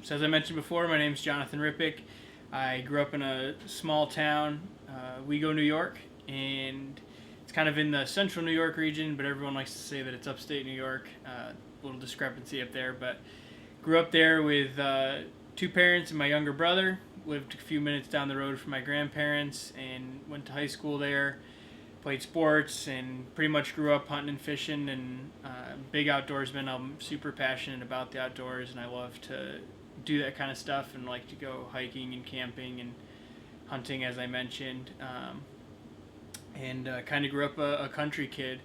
So as I mentioned before, my name's Jonathan Rippick. I grew up in a small town, Wego, New York, and it's kind of in the central New York region, but everyone likes to say that it's upstate New York. Little discrepancy up there, but grew up there with two parents and my younger brother. Lived a few minutes down the road from my grandparents and went to high school there. Played sports and pretty much grew up hunting and fishing and big outdoorsman. I'm super passionate about the outdoors and I love to do that kind of stuff and like to go hiking and camping and hunting, as I mentioned. And kind of grew up a country kid.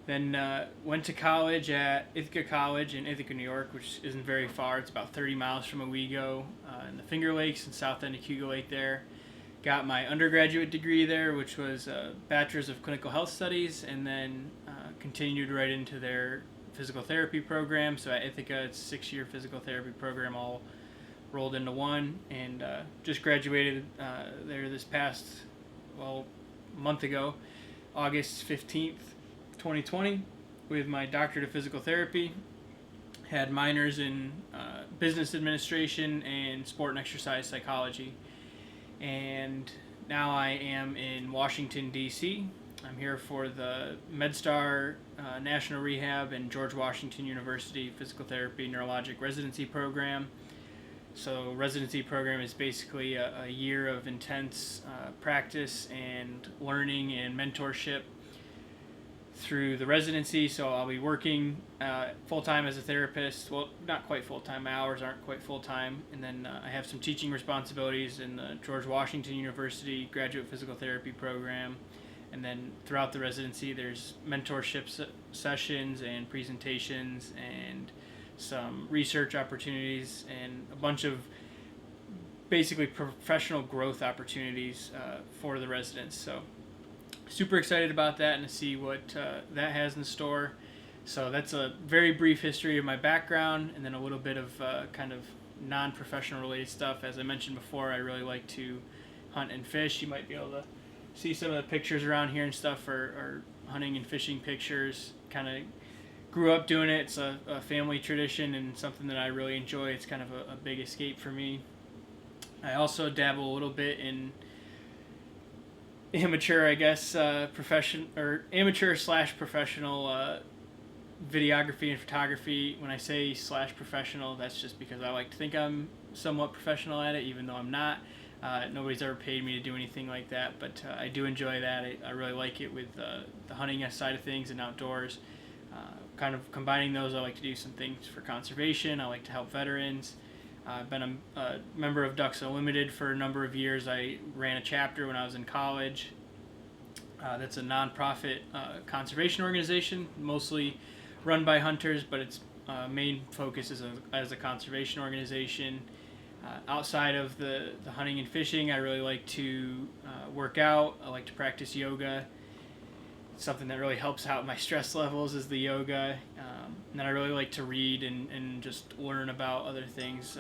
Then went to college at Ithaca College in Ithaca, New York, which isn't very far. It's about 30 miles from Owego in the Finger Lakes and south end of Hugo Lake there. Got my undergraduate degree there, which was a Bachelor's of Clinical Health Studies, and then continued right into their physical therapy program. So at Ithaca, it's a 6-year physical therapy program all rolled into one, and just graduated there this past, month ago, August 15th, 2020, with my doctorate of physical therapy. Had minors in business administration and sport and exercise psychology. And now I am in Washington, D.C. I'm here for the MedStar National Rehab and George Washington University Physical Therapy Neurologic Residency Program. So residency program is basically a year of intense practice and learning and mentorship through the residency. So I'll be working full-time as a therapist. Well, not quite full-time. My hours aren't quite full-time. And then I have some teaching responsibilities in the George Washington University Graduate Physical Therapy Program. And then throughout the residency, there's mentorship sessions and presentations and some research opportunities and a bunch of basically professional growth opportunities for the residents. So super excited about that and to see what that has in store. So that's a very brief history of my background and then a little bit of kind of non-professional related stuff. As I mentioned before, I really like to hunt and fish. You might be able to see some of the pictures around here and stuff are hunting and fishing pictures. Kind of grew up doing it. It's a family tradition and something that I really enjoy. It's kind of a big escape for me. I also dabble a little bit in amateur, I guess, amateur/professional videography and photography. When I say /professional, that's just because I like to think I'm somewhat professional at it, even though I'm not. Nobody's ever paid me to do anything like that, but I do enjoy that. I really like it with the hunting side of things and outdoors. Kind of combining those, I like to do some things for conservation. I like to help veterans. I've been a member of Ducks Unlimited for a number of years. I ran a chapter when I was in college. That's a nonprofit conservation organization, mostly run by hunters, but its main focus is as a conservation organization. Outside of the hunting and fishing, I really like to work out. I like to practice yoga. Something that really helps out my stress levels is the yoga. And then I really like to read and just learn about other things.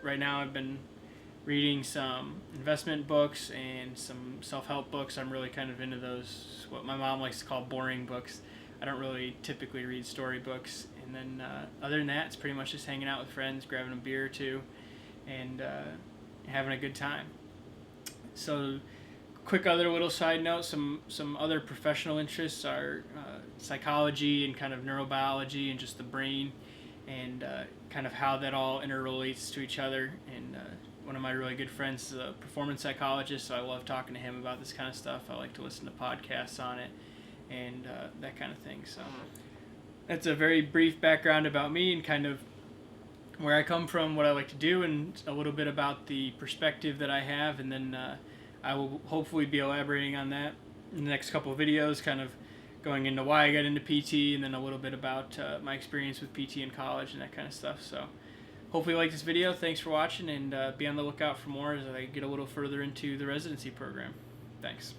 Right now I've been reading some investment books and some self-help books. I'm really kind of into those, what my mom likes to call boring books. I don't really typically read storybooks. And then other than that, it's pretty much just hanging out with friends, grabbing a beer or two, and having a good time. So quick other little side note, some other professional interests are psychology and kind of neurobiology and just the brain and kind of how that all interrelates to each other. And one of my really good friends is a performance psychologist, so I love talking to him about this kind of stuff. I like to listen to podcasts on it and that kind of thing. So that's a very brief background about me and kind of where I come from, what I like to do, and a little bit about the perspective that I have, and then I will hopefully be elaborating on that in the next couple of videos, kind of going into why I got into PT and then a little bit about my experience with PT in college and that kind of stuff. So hopefully you like this video. Thanks for watching, and be on the lookout for more as I get a little further into the residency program. Thanks.